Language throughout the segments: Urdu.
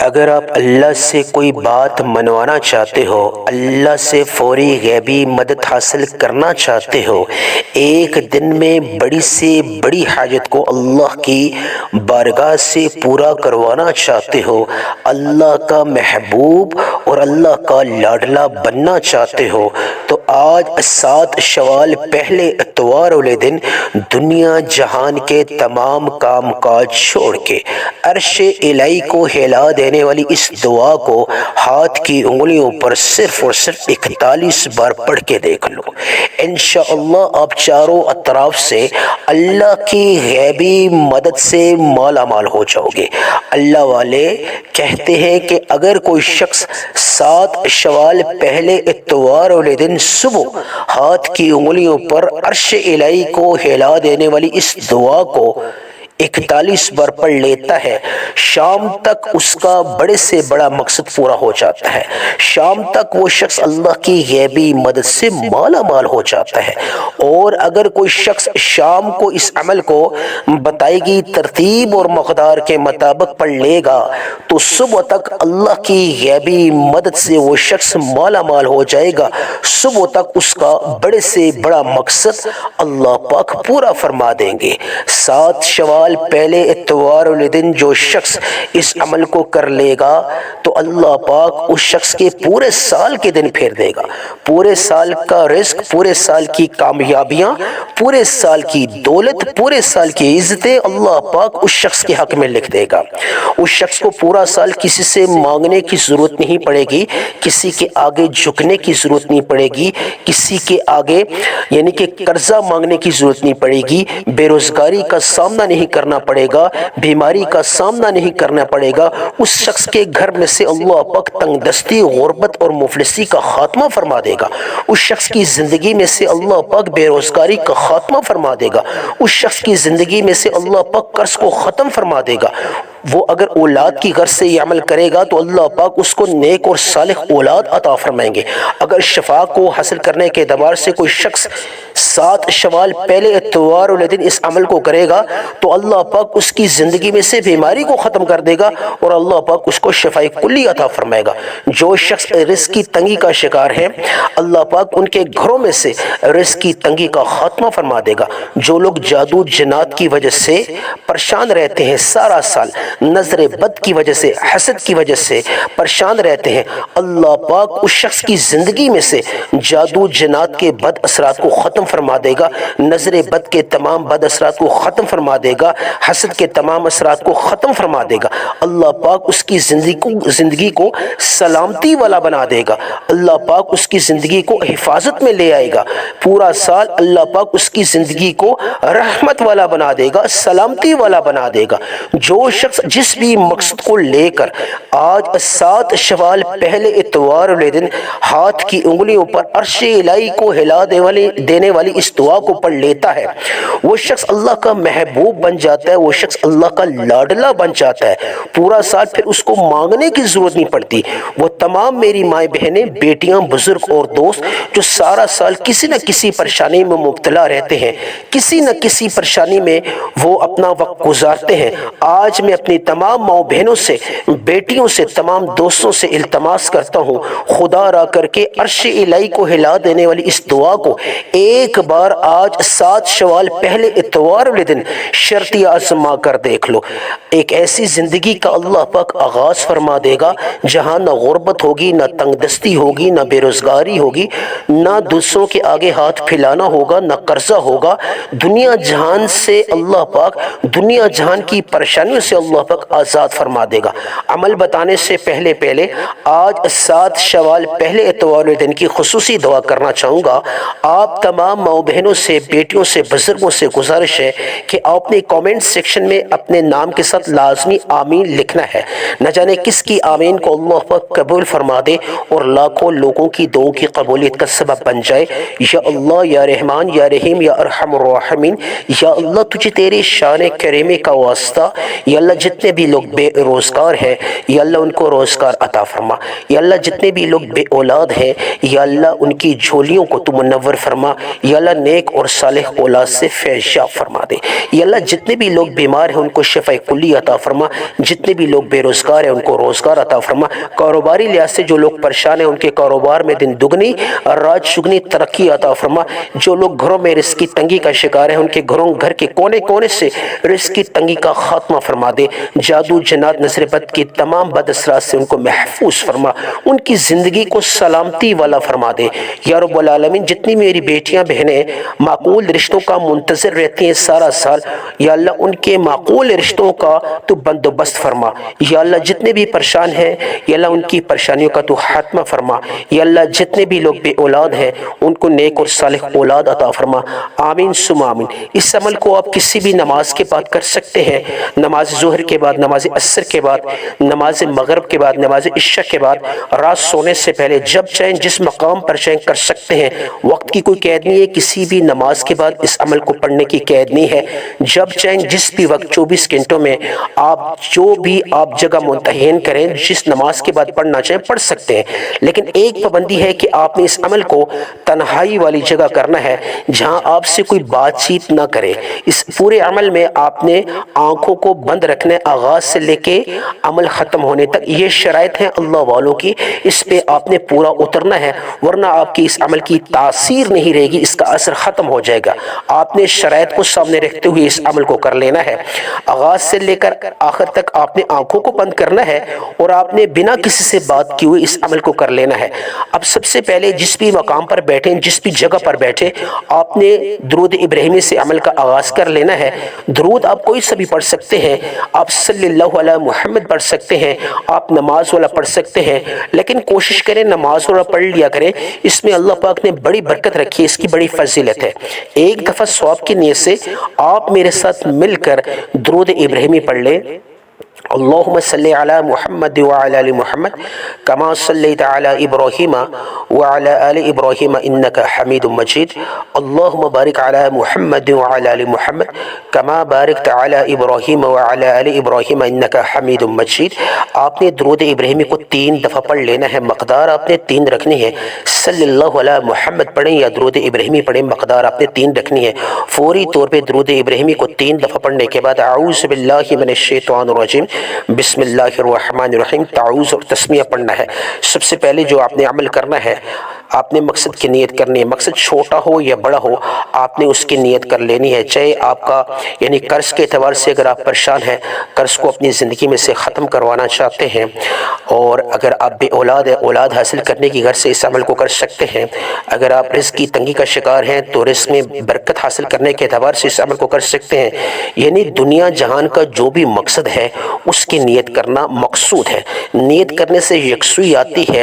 اگر آپ اللہ سے کوئی بات منوانا چاہتے ہو، اللہ سے فوری غیبی مدد حاصل کرنا چاہتے ہو، ایک دن میں بڑی سے بڑی حاجت کو اللہ کی بارگاہ سے پورا کروانا چاہتے ہو، اللہ کا محبوب اور اللہ کا لاڈلا بننا چاہتے ہو، تو آج 7 شوال پہلے اتوار والے دن دنیا جہان کے تمام کام کاج چھوڑ کے عرش الہی کو ہلا دینے والی اس دعا کو ہاتھ کی انگلیوں پر صرف اور صرف 41 بار پڑھ کے دیکھ لو۔ انشاءاللہ آپ چاروں اطراف سے اللہ کی غیبی مدد سے مالا مال ہو جاؤ گے۔ اللہ والے کہتے ہیں کہ اگر کوئی شخص 7 شوال پہلے اتوار والے دن صبح ہاتھ کی انگلیوں پر عرش الہی کو ہلا دینے والی اس دعا کو 41 بار پڑھ لیتا ہے، شام تک اس کا بڑے سے بڑا مقصد پورا ہو جاتا ہے۔ شام تک وہ شخص اللہ کی غیبی مدد سے مالا مال ہو جاتا ہے۔ اور اگر کوئی شخص شام کو اس عمل کو بتائی گئی ترتیب اور مقدار کے مطابق پڑھ لے گا تو صبح تک اللہ کی غیبی مدد سے وہ شخص مالا مال ہو جائے گا۔ صبح تک اس کا بڑے سے بڑا مقصد اللہ پاک پورا فرما دیں گے۔ 7 شوال پہلے اتوار والے دن جو شخص اس عمل کو کر لے گا تو اللہ پاک اس شخص کے پورے سال کے دن پھیر دے گا، پورے سال کا رزق، پورے سال کی کامیابیاں، پورے سال کی دولت، پورے سال کی عزتیں اللہ پاک اس شخص کے حق میں لکھ دے گا۔ اس شخص کو پورا سال کسی سے مانگنے کی ضرورت نہیں پڑے گی، کسی کے آگے جھکنے کی ضرورت نہیں پڑے گی، کسی کے آگے یعنی کہ قرضہ مانگنے کی ضرورت نہیں پڑے گی، بے روزگاری کا سامنا نہیں کرنا پڑے گا، بیماری کا سامنا نہیں کرنا پڑے گا۔ اس شخص کے گھر میں سے اللہ پاک تنگ دستی، غربت اور مفلسی کا خاتمہ فرما دے گا۔ اس شخص کی زندگی میں سے اللہ پاک بے روزگاری کا خاتمہ فرما دے گا۔ اس شخص کی زندگی میں سے اللہ پاک قرض کو ختم فرما دے گا۔ وہ اگر اولاد کی غرض سے یہ عمل کرے گا تو اللہ پاک اس کو نیک اور صالح اولاد عطا فرمائیں گے۔ اگر شفا کو حاصل کرنے کے اعتبار سے کوئی شخص 7 شوال پہلے اتوار والے دن اس عمل کو کرے گا تو اللہ پاک اس کی زندگی میں سے بیماری کو ختم کر دے گا اور اللہ پاک اس کو شفاء کلی عطا فرمائے گا۔ جو شخص رزق کی تنگی کا شکار ہے اللہ پاک ان کے گھروں میں سے رزق کی تنگی کا خاتمہ فرما دے گا۔ جو لوگ جادو جنات کی وجہ سے پریشان رہتے ہیں، سارا سال نظر بد کی وجہ سے، حسد کی وجہ سے پریشان رہتے ہیں، اللہ پاک اس شخص کی زندگی میں سے جادو جنات کے بد اثرات کو ختم فرما دے گا، نظر بد کے تمام بد اثرات کو ختم فرما دے گا، حسد کے تمام اثرات کو ختم فرما دے گا۔ اللہ پاک اس کی زندگی کو سلامتی والا بنا دے گا۔ اللہ پاک اس کی زندگی کو حفاظت میں لے آئے گا۔ پورا سال اللہ پاک اس کی زندگی کو رحمت والا بنا دے گا، سلامتی والا بنا دے گا۔ جو شخص جس بھی مقصد کو لے کر آج 7 شوال پہلے اتوار والے دن ہاتھ کی انگلیوں پر عرش الہی کو ہلا دینے والی اس دعا کو پڑھ لیتا ہے، وہ شخص اللہ کا محبوب بن جاتا ہے، وہ شخص اللہ کا لاڈلا بن جاتا ہے۔ پورا سال پھر اس کو مانگنے کی ضرورت نہیں پڑتی۔ وہ تمام میری مائیں بہنیں، بیٹیاں، بزرگ اور دوست جو سارا سال کسی نہ کسی پریشانی میں مبتلا رہتے ہیں، کسی نہ کسی پریشانی میں وہ اپنا وقت گزارتے ہیں، آج میں اپنی تمام ماؤں بہنوں سے، بیٹیوں سے، تمام دوستوں سے التماس کرتا ہوں، خدا را کر کے عرش الہی کو ہلا دینے والی اس دعا کو ایک بار آج 7 شوال پہلے اتوار والے دن شرطی آزما کر دیکھ لو۔ ایک ایسی زندگی کا اللہ پاک آغاز فرما دے گا جہاں نہ غربت ہوگی، نہ تنگ دستی ہوگی، نہ بے روزگاری ہوگی، نہ دوسروں کے آگے ہاتھ پھیلانا ہوگا، نہ قرضہ ہوگا۔ دنیا جہان سے اللہ پاک، دنیا جہان کی پریشانیوں سے اللہ پاک آزاد فرما دے گا۔ عمل بتانے سے پہلے آج 7 شوال پہلے اتوار دن کی خصوصی دعا کرنا چاہوں گا۔ آپ تمام ماؤں بہنوں سے، بیٹیوں سے، بزرگوں سے گزارش ہے کہ آپ نے کامنٹ سیکشن میں اپنے نام کے ساتھ لازمی آمین لکھنا ہے۔ نہ جانے کس کی آمین کو اللہ پاک قبول فرما دے اور لاکھوں لوگوں کی دعاؤں کی قبولیت کا سبب بن جائے۔ یا اللہ، یا رحمان، یا رحیم، یا ارحم الراحمین، یا اللہ تجھے تیری شان کریمے کا واسطہ، یا اللہ جتنے بھی لوگ بے روزگار ہیں یا اللہ ان کو روزگار عطا فرما، یا اللہ جتنے بھی لوگ بے اولاد ہیں یا اللہ ان کی جھولیوں کو تو منور فرما، یا اللہ نیک اور صالح اولاد سے فیض یاب فرما دے، یا اللہ جتنے بھی لوگ بیمار ہیں ان کو شفاء کلی عطا فرما، جتنے بھی لوگ بے روزگار ہیں ان کو روزگار عطا فرما، کاروباری لحاظ سے جو لوگ پریشان ہیں ان کے کاروبار میں دن دگنی رات چگنی ترقی عطا فرما، جو لوگ گھروں میں رزق کی تنگی کا شکار ہیں ان کے گھر کے کونے کونے سے رزق کی تنگی کا خاتمہ فرما دے، جادو جنات نظر بد کی تمام بد اثرات سے ان کو محفوظ فرما، ان کی زندگی کو سلامتی والا فرما دے یا رب العالمین۔ جتنی میری بیٹیاں بہنیں معقول رشتوں کا منتظر رہتی ہیں سارا سال، یا اللہ ان کے معقول رشتوں کا تو بندوبست فرما، یا اللہ جتنے بھی پریشان ہیں یا اللہ ان کی پریشانیوں کا تو خاتمہ فرما، یا اللہ جتنے بھی لوگ بے اولاد ہیں ان کو نیک اور صالح اولاد عطا فرما، آمین ثم آمین۔ اس عمل کو آپ کسی بھی نماز کے بعد کر سکتے ہیں، نماز ظہر کے بعد، نماز عصر کے بعد، نماز مغرب کے بعد، نماز عشاء کے بعد، رات سونے سے پہلے، جب چاہیں جس مقام پر چاہیں کر سکتے ہیں۔ وقت کی کوئی قید نہیں ہے، کسی بھی نماز کے بعد اس عمل کو پڑھنے کی قید نہیں ہے، جب چاہیں جس بھی وقت 24 گھنٹوں میں آپ جو بھی آپ جگہ منتخب کریں جس نماز کے بعد پڑھنا چاہیں پڑھ سکتے ہیں، لیکن ایک پابندی ہے کہ آپ نے اس عمل کو تنہائی والی جگہ کرنا ہے جہاں آپ سے کوئی بات چیت نہ کرے۔ اس پورے عمل میں آپ نے آنکھوں کو بند رکھنے، آغاز سے لے کے عمل ختم ہونے تک، یہ شرائط ہیں اللہ والوں کی، اس پہ آپ نے پورا اترنا ہے، ورنہ آپ کی اس عمل کی تاثیر نہیں رہے گی، اس کا اثر ختم ہو جائے گا۔ آپ نے شرائط کو سامنے رکھتے ہوئے اس عمل کو کر لینا ہے، آغاز سے لے کر آخر تک آپ نے آنکھوں کو بند کرنا ہے اور آپ نے بنا کسی سے بات کی ہوئی اس عمل کو کر لینا ہے۔ اب سب سے پہلے جس بھی مقام پر بیٹھیں، جس بھی جگہ پر بیٹھے، آپ نے درود ابراہیمی سے عمل کا آغاز کر لینا ہے۔ درود آپ کوئی سا بھی پڑھ سکتے ہیں، آپ صلی اللہ علیہ محمد پڑھ سکتے ہیں، آپ نماز والا پڑھ سکتے ہیں، لیکن کوشش کریں نماز والا پڑھ لیا کریں، اس میں اللہ پاک نے بڑی برکت رکھی ہے، اس کی بڑی فضیلت ہے۔ ایک دفعہ ثواب کی نیت سے آپ میرے ساتھ مل کر درود ابراہیمی پڑھ لیں۔ اللہم صلی علی محمد وعلی آل محمد کما صلیت علی ابراہیم وعلی آل ابراہیم انک حمید مجید، اللہم بارک علی محمد وعلی آل محمد کما بارکت علی ابراہیم وعلی آل ابراہیم انک حمید مجید۔ آپ نے درود ابراہیمی کو 3 دفعہ پڑھ لینا ہے، مقدار آپ نے 3 رکھنی ہے، صلی اللہ علی محمد پڑھیں یا درود ابراہیمی پڑھیں، مقدار آپ نے 3 رکھنی ہے۔ فوری طور پہ درود ابراہیمی کو 3 دفعہ پڑھنے کے بعد اعوذ باللہ من الشیطان الرجیم بسم اللہ الرحمن الرحیم تعوذ اور تسمیہ پڑھنا ہے۔ سب سے پہلے جو آپ نے عمل کرنا ہے، آپ نے مقصد کی نیت کرنی ہے، مقصد چھوٹا ہو یا بڑا ہو آپ نے اس کی نیت کر لینی ہے، چاہے آپ کا یعنی قرض کے اعتبار سے اگر آپ پریشان ہیں، قرض کو اپنی زندگی میں سے ختم کروانا چاہتے ہیں، اور اگر آپ بے اولاد ہیں، اولاد حاصل کرنے کی غرض سے اس عمل کو کر سکتے ہیں، اگر آپ رزق کی تنگی کا شکار ہیں تو رزق میں برکت حاصل کرنے کے اعتبار سے اس عمل کو کر سکتے ہیں، یعنی دنیا جہان کا جو بھی مقصد ہے اس کی نیت کرنا مقصود ہے۔ نیت کرنے سے یکسوئی آتی ہے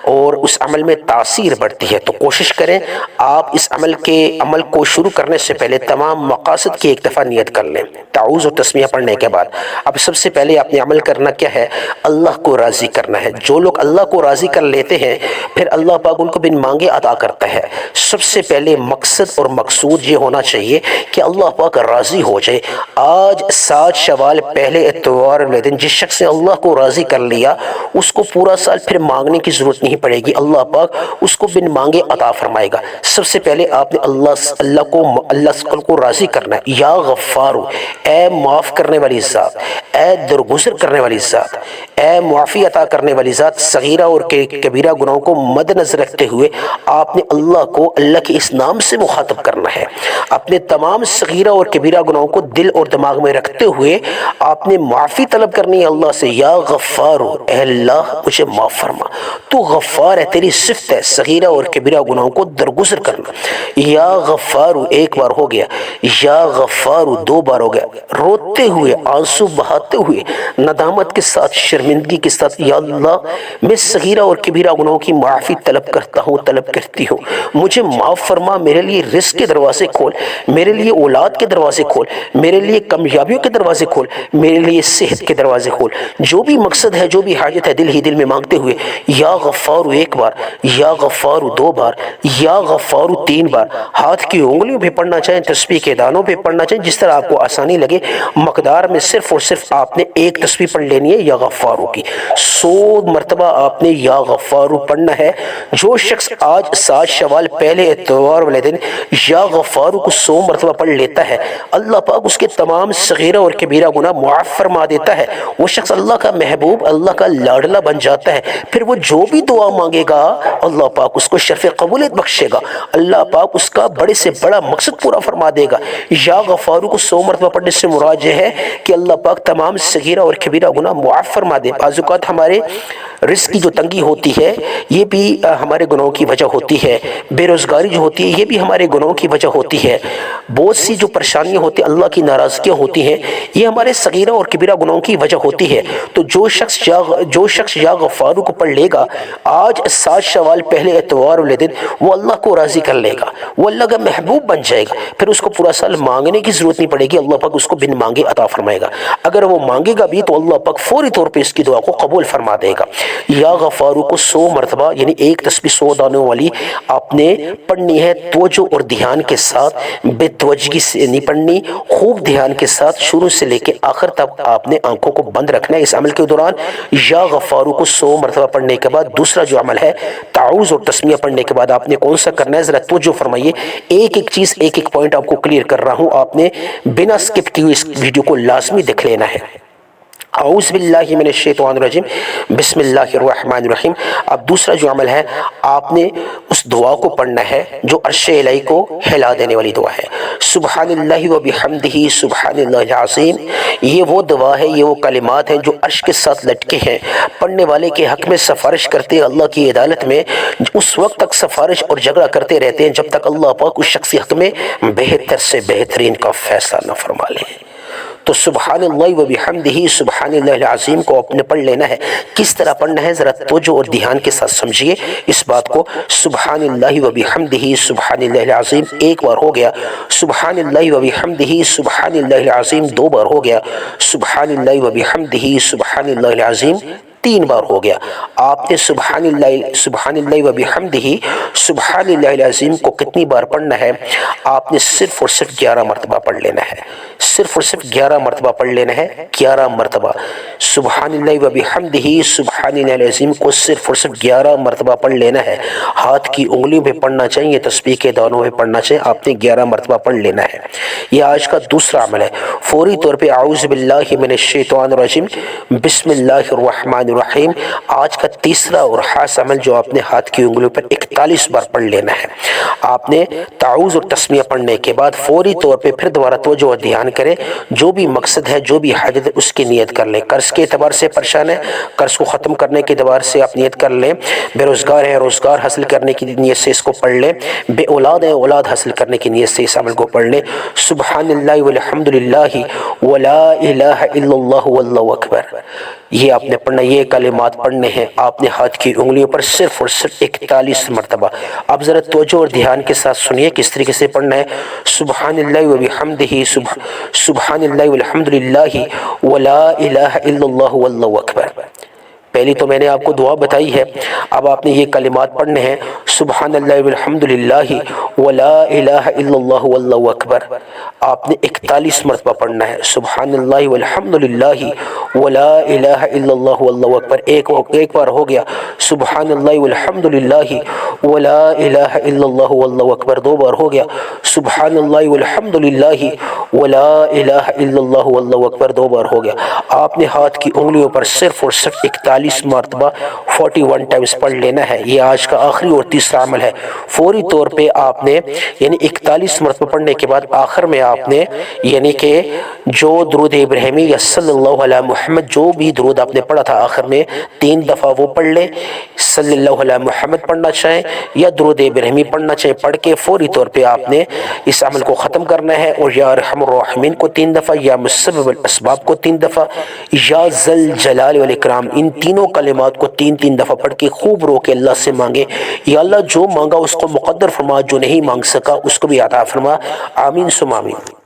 اور اس عمل میں تاثیر بڑھتی ہے، تو کوشش کریں آپ اس عمل کو شروع کرنے سے پہلے تمام مقاصد کی ایک دفعہ نیت کر لیں تعوذ و تسمیہ پڑھنے کے بعد۔ اب سب سے پہلے آپ نے عمل کرنا کیا ہے، اللہ کو راضی کرنا ہے۔ جو لوگ اللہ کو راضی کر لیتے ہیں پھر اللہ پاک ان کو بن مانگے عطا کرتا ہے۔ سب سے پہلے مقصد اور مقصود یہ ہونا چاہیے کہ اللہ پاک راضی ہو جائے۔ آج 7 شوال پہلے اتوار والے دن جس شخص نے اللہ کو راضی کر لیا اس کو پورا سال پھر مانگنے کی ضرورت نہیں پڑے گی، اللہ پاک اس کو بن مانگے عطا فرمائے گا۔ سب سے پہلے آپ نے اللہ کو راضی کرنا ہے۔ یا غفار، اے معاف کرنے والی ذات، اے درگزر کرنے والی ذات، اے معافی عطا کرنے والی ذات، صغیرہ اور کبیرہ گناہوں کو مد نظر رکھتے ہوئے آپ نے اللہ کو اللہ کے اس نام سے مخاطب کرنا ہے۔ اپنے تمام صغیرہ اور کبیرہ گناہوں کو دل اور دماغ میں رکھتے ہوئے آپ نے معافی طلب کرنی ہے اللہ سے۔ یا غفار، اے اللہ مجھے معاف فرما، تو غفار ہے، تیری صفت ہے صغیرہ اور کبیرہ گناہوں کو درگزر کرنا۔ یا غفار 1 بار ہو گیا، یا غفار 2 بار ہو گیا، روتے ہوئے آنسو بہاتے ہوئے ندامت کے ساتھ شرمندگی کے ساتھ، یا اللہ میں صغیرہ اور کبیرہ گناہوں کی معافی طلب کرتا ہوں، طلب کرتی ہوں، مجھے معاف فرما، میرے لیے رزق کے دروازے کھول، میرے لیے اولاد کے دروازے کھول، میرے لیے کامیابیوں کے دروازے کھول، میرے لیے صحت کے دروازے کھول، جو بھی مقصد ہے جو بھی حاجت ہے دل ہی دل میں مانگتے ہوئے یا غفار غفار ایک بار، یا غفار دو بار، یا غفار تین بار، ہاتھ کی انگلیوں پہ پڑھنا چاہیں، تسبیح کے دانوں پہ پڑھنا چاہیں، جس طرح آپ کو آسانی لگے۔ مقدار میں صرف اور صرف آپ نے ایک تسبیح پڑھ لینی ہے یا غفارو کی، 100 مرتبہ آپ نے یا غفارو پڑھنا ہے۔ جو شخص آج 7 شوال پہلے اتوار والے دن یا غفارو کو 100 مرتبہ پڑھ لیتا ہے، اللہ پاک اس کے تمام صغیرہ اور کبیرہ گناہ معاف فرما دیتا ہے۔ وہ شخص اللہ کا محبوب، اللہ کا لاڈلا بن جاتا ہے۔ پھر وہ جو بھی دعا مانگے گا اللہ پاک اس کو شرف قبولیت بخشے گا، اللہ پاک اس کا بڑے سے بڑا مقصد پورا فرما دے گا۔ یا غفارو کو 100 مرتبہ پڑھنے سے مراد یہ ہے کہ اللہ پاک تمام صغیرہ اور کبیرہ گناہ معاف فرما دے۔ بعض اوقات ہمارے رزق کی جو تنگی ہوتی ہے یہ بھی ہمارے گناہوں کی وجہ ہوتی ہے، بے روزگاری جو ہوتی ہے یہ بھی ہمارے گناہوں کی وجہ ہوتی ہے، بہت سی جو پریشانیاں ہوتی ہیں، اللہ کی ناراضگیاں ہوتی ہیں، یہ ہمارے صغیرہ اور کبیرہ گناہوں کی وجہ ہوتی ہے۔ تو جو شخص یا غفارو کو پڑھ لے گا آج 7 شوال پہلے اتوار والے دن، وہ اللہ کو راضی کر لے گا، وہ اللہ کا محبوب بن جائے گا۔ پھر اس کو پورا سال مانگنے کی ضرورت نہیں پڑے گی، اللہ پاک اس کو بن مانگے عطا فرمائے گا۔ اگر وہ مانگے گا بھی تو اللہ پاک فوری طور پہ اس کی دعا کو قبول فرما دے گا۔ یا غفارو کو 100 مرتبہ یعنی ایک تسبیح 100 دانوں والی آپ نے پڑھنی ہے، توجہ اور دھیان کے ساتھ، بے توجہی سے نہیں پڑھنی، خوب دھیان کے ساتھ شروع سے لے کے آخر تک آپ نے آنکھوں کو بند رکھنا ہے۔ اس عمل کے دوران یا غفارو کو 100 مرتبہ پڑھنے کے بعد دوسرا جو عمل ہے تعوذ اور تسمیہ پڑھنے کے بعد آپ نے کون سا کرنا ہے، ذرا توجہ فرمائیے۔ ایک ایک چیز، ایک ایک پوائنٹ آپ کو کلیئر کر رہا ہوں، آپ نے بنا سکپ کیے اس ویڈیو کو لازمی دیکھ لینا ہے۔ اعوذ باللہ من الشیطان الرجیم، بسم اللہ الرحمن الرحیم۔ اب دوسرا جو عمل ہے آپ نے اس دعا کو پڑھنا ہے جو عرش الہی کو ہلا دینے والی دعا ہے، سبحان اللہ و بحمدہ سبحان اللہ العظیم۔ یہ وہ دعا ہے، یہ وہ کلمات ہیں جو عرش کے ساتھ لٹکے ہیں، پڑھنے والے کے حق میں سفارش کرتے ہیں اللہ کی عدالت میں، اس وقت تک سفارش اور جھگڑا کرتے رہتے ہیں جب تک اللہ پاک اس شخص کے حق میں بہتر سے بہترین کا فیصلہ نہ فرما لے۔ تو سبحان اللہ و بحمدہ سبحان اللہ العظیم کو اپنے پڑھ لینا ہے۔ کس طرح پڑھنا ہے ذرا توجہ اور دھیان کے ساتھ سمجھیے اس بات کو۔ سبحان اللہ و بحمدہ سبحان اللہ العظیم ایک بار ہو گیا، سبحان اللہ و بحمدہ سبحان اللہ العظیم 2 بار ہو گیا، سبحان اللہ و بحمدہ سبحان اللہ العظیم 3 بار ہو گیا۔ آپ نے سبحان اللہ و بحمدہ سبحان اللہ العظیم کو کتنی بار پڑھنا ہے؟ آپ نے صرف اور صرف 11 مرتبہ پڑھ لینا ہے، صرف اور صرف 11 مرتبہ پڑھ لینا ہے، 11 مرتبہ سبحان اللہ و بحمدہ سبحان اللہ العظیم کو صرف اور صرف 11 مرتبہ پڑھ لینا ہے۔ ہاتھ کی انگلیوں پہ پڑھنا چاہیے، تسبیح کے دانوں پہ پڑھنا چاہیے، آپ نے 11 مرتبہ پڑھ لینا ہے۔ یہ آج کا دوسرا عمل ہے۔ فوری طور پہ اعوذ باللہ من الشیطان الرجیم بسم اللہ الرحمن الرحیم آج کا تیسرا اور خاص عمل جو آپ نے ہاتھ کی انگلیوں پر 41 بار پڑھ لینا ہے۔ آپ نے تعوذ اور تسمیہ پڑھنے کے بعد فوری طور پہ پھر دوبارہ توجہ اور دھیان کریں، جو بھی مقصد ہے، جو بھی حاجت ہے اس کی نیت کر لیں۔ قرض کے اعتبار سے پریشان ہے، قرض کو ختم کرنے کے اعتبار سے آپ نیت کر لیں، بے روزگار ہے، روزگار حاصل کرنے کی نیت سے اس کو پڑھ لیں، بے اولاد ہے، اولاد حاصل کرنے کی نیت سے اس عمل کو پڑھ لیں۔ سبحان اللہ والحمد للہ ولا الہ الا اللہ واللہ اکبر، یہ آپ نے پڑھنا، یہ کلمات پڑھنے ہیں آپ نے ہاتھ کی انگلیوں پر صرف اور صرف 41 مرتبہ۔ اب ذرا توجہ اور دھیان کے ساتھ سنیے کس طریقے سے پڑھنا ہے۔ سبحان اللہ و بحمدہ سبحان اللہ والحمد للہ ولا الہ الا اللہ واللہ اکبر۔ پہلی تو میں نے آپ کو دعا بتائی ہے، اب آپ نے یہ کلمات پڑھنے ہیں، سبحان اللہ والحمد للہ ولا الہ الا اللہ واللہ اکبر، آپ نے 41 مرتبہ پڑھنا ہے۔ سبحان اللہ والحمد للہ ولا الہ الا اللہ واللہ اکبر ایک بار ہو گیا، سبحان اللہ والحمد للہ ولا الہ الا اللہ واللہ اکبر 2 بار ہو گیا، سبحان اللہ والحمد للہ ولا الہ الا اللہ واللہ اکبر 2 بار ہو گیا۔ آپ نے ہاتھ کی انگلیوں پر صرف اور صرف 41 مرتبہ 41 ٹائمز پڑھ لینا ہے۔ یہ آج کا آخری اور تیسرا عمل ہے۔ فوری طور پہ آپ نے یعنی 41 مرتبہ پڑھنے کے بعد آخر میں آپ نے یعنی کہ جو درود ابراہیمی یا صلی اللہ علیہ محمد جو بھی درود آپ نے پڑھا تھا آخر میں 3 دفعہ وہ پڑھ لیں، صلی اللہ علیہ محمد پڑھنا چاہیں یا درود ابراہیمی پڑھنا چاہیں، پڑھ کے فوری طور پہ آپ نے اس عمل کو ختم کرنا ہے، اور یا ارحم الراحمین کو 3 دفعہ، یا مسبب الاسباب کو 3 دفعہ، یا ذل جلال والاکرام، ان تینوں کلمات کو 3 دفعہ پڑھ کے خوب رو کے اللہ سے مانگے، یا اللہ جو مانگا اس کو مقدر فرما، جو نہیں مانگ سکا اس کو بھی عطا فرما، آمین ثم آمین۔